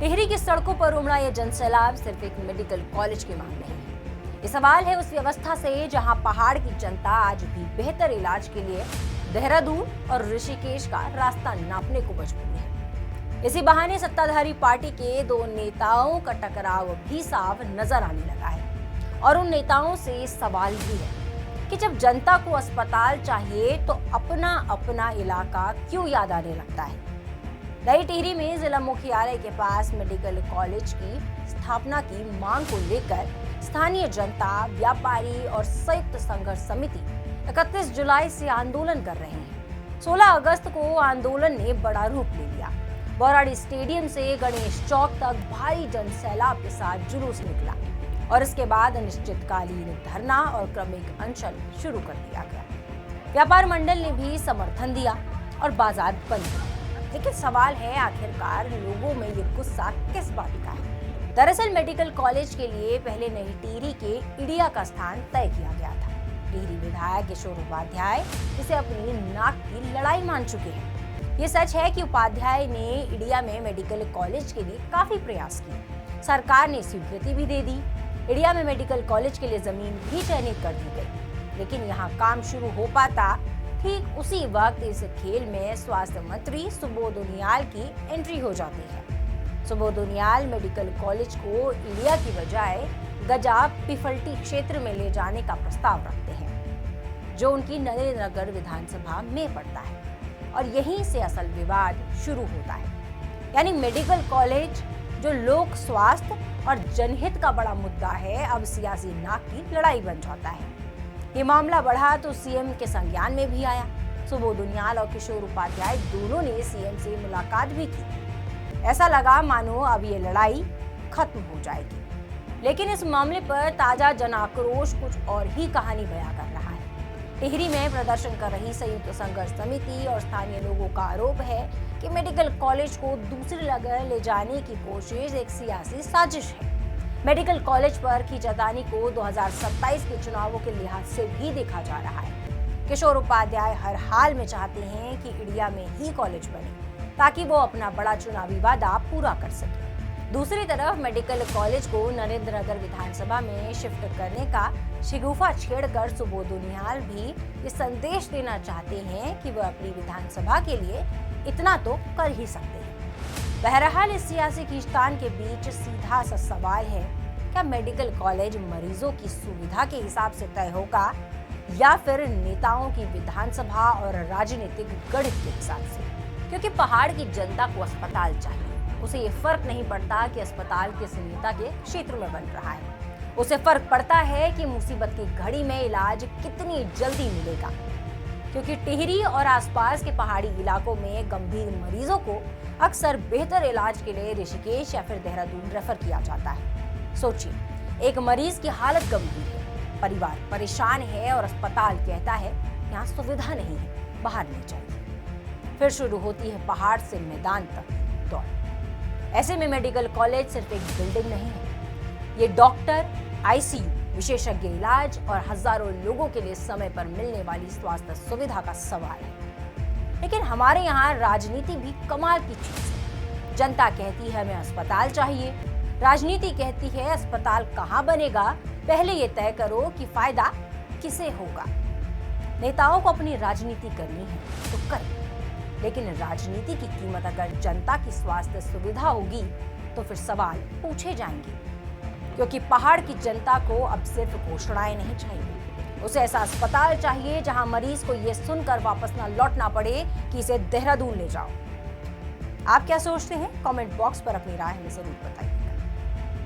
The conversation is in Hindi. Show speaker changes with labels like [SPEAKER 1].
[SPEAKER 1] टिहरी की सड़कों पर उमड़ा ये जनसैलाब सिर्फ एक मेडिकल कॉलेज की मांग नहीं है। ये सवाल है उस व्यवस्था से जहां पहाड़ की जनता आज भी बेहतर इलाज के लिए देहरादून और ऋषिकेश का रास्ता नापने को मजबूर है। इसी बहाने सत्ताधारी पार्टी के दो नेताओं का टकराव भी साफ नजर आने लगा है और उन नेताओं से सवाल भी है कि जब जनता को अस्पताल चाहिए तो अपना अपना इलाका क्यों याद आने लगता है। नई टिहरी में जिला मुख्यालय के पास मेडिकल कॉलेज की स्थापना की मांग को लेकर स्थानीय जनता, व्यापारी और संयुक्त संघर्ष समिति 31 जुलाई से आंदोलन कर रहे हैं। 16 अगस्त को आंदोलन ने बड़ा रूप ले लिया। बौराड़ी स्टेडियम से गणेश चौक तक भारी जनसैलाब के साथ जुलूस निकला और इसके बाद अनिश्चितकालीन धरना और क्रमिक अनशन शुरू कर दिया गया। व्यापार मंडल ने भी समर्थन दिया और बाजार बंद कर दिया। लेकिन सवाल है, आखिरकार लोगों में ये गुस्सा किस बात का है। दरअसल मेडिकल कॉलेज के लिए पहले नई टिहरी के इडिया का स्थान तय किया गया था। टिहरी विधायक किशोर उपाध्याय इसे अपनी नाक की लड़ाई मान चुके हैं। ये सच है कि उपाध्याय ने इडिया में मेडिकल कॉलेज के लिए काफी प्रयास किए। सरकार ने स्वीकृति भी दे दी। इडिया में मेडिकल कॉलेज के लिए जमीन भी चयनित कर दी गई, लेकिन यहाँ काम शुरू हो पाता ठीक उसी वक्त इस खेल में स्वास्थ्य मंत्री सुबोध उनियाल की एंट्री हो जाती है। सुबोध उनियाल मेडिकल कॉलेज को इडिया की बजाय गजा पिफल्टी क्षेत्र में ले जाने का प्रस्ताव रखते हैं, जो उनकी नरेंद्रनगर विधानसभा में पड़ता है और यहीं से असल विवाद शुरू होता है। यानी मेडिकल कॉलेज जो लोक स्वास्थ्य और जनहित का बड़ा मुद्दा है, अब सियासी नाक की लड़ाई बन जाता है। ये मामला बढ़ा तो सीएम के संज्ञान में भी आया। सुबोध उनियाल और किशोर उपाध्याय दोनों ने सीएम से मुलाकात भी की। ऐसा लगा मानो अब ये लड़ाई खत्म हो जाएगी, लेकिन इस मामले पर ताजा जन आक्रोश कुछ और ही कहानी बयां कर रहा है। टिहरी में प्रदर्शन कर रही संयुक्त संघर्ष समिति और स्थानीय लोगों का आरोप है कि मेडिकल कॉलेज को दूसरी जगह ले जाने की कोशिश एक सियासी साजिश है। मेडिकल कॉलेज पर खींचातानी को 2027 के चुनावों के लिहाज से भी देखा जा रहा है। किशोर उपाध्याय हर हाल में चाहते हैं कि इडिया में ही कॉलेज बने ताकि वो अपना बड़ा चुनावी वादा पूरा कर सके। दूसरी तरफ मेडिकल कॉलेज को नरेंद्रनगर विधानसभा में शिफ्ट करने का शिगुफा छेड़कर सुबोध उनियाल भी ये संदेश देना चाहते हैं कि वह अपनी विधानसभा के लिए इतना तो कर ही सकते हैं। बहरहाल इस सियासी खींचतान के बीच सीधा सा सवाल है, क्या मेडिकल कॉलेज मरीजों की सुविधा के हिसाब से तय होगा या फिर नेताओं की विधानसभा और राजनीतिक गणित के हिसाब से? क्योंकि पहाड़ की जनता को अस्पताल चाहिए। उसे ये फर्क नहीं पड़ता कि अस्पताल किस नेता के क्षेत्र में बन रहा है। उसे फर्क पड़ता है कि मुसीबत की घड़ी में इलाज कितनी जल्दी मिलेगा। क्योंकि टिहरी और आसपास के पहाड़ी इलाकों में गंभीर मरीजों को अक्सर बेहतर इलाज के लिए ऋषिकेश या फिर देहरादून रेफर किया जाता है। सोचिए, एक मरीज की हालत गंभीर है, परिवार परेशान है और अस्पताल कहता है यहाँ सुविधा नहीं है, बाहर ले जाइए। फिर शुरू होती है पहाड़ से मैदान तक दौड़। ऐसे में मेडिकल कॉलेज सिर्फ एक बिल्डिंग नहीं है, ये डॉक्टर, आईसीयू, विशेषज्ञ इलाज और हजारों लोगों के लिए समय पर मिलने वाली स्वास्थ्य सुविधा का सवाल है। लेकिन हमारे यहाँ राजनीति भी कमाल की चीज है। जनता कहती है हमें अस्पताल चाहिए, राजनीति कहती है अस्पताल कहाँ बनेगा, पहले ये तय करो कि फायदा किसे होगा। नेताओं को अपनी राजनीति करनी है तो करें, लेकिन राजनीति की कीमत अगर जनता की स्वास्थ्य सुविधा होगी तो फिर सवाल पूछे जाएंगे। क्योंकि पहाड़ की जनता को अब सिर्फ घोषणाएं नहीं चाहिए, उसे ऐसा अस्पताल चाहिए जहां मरीज को यह सुनकर वापस ना लौटना पड़े कि इसे देहरादून ले जाओ। आप क्या सोचते हैं? कमेंट बॉक्स पर अपनी राय हमें जरूर बताइए।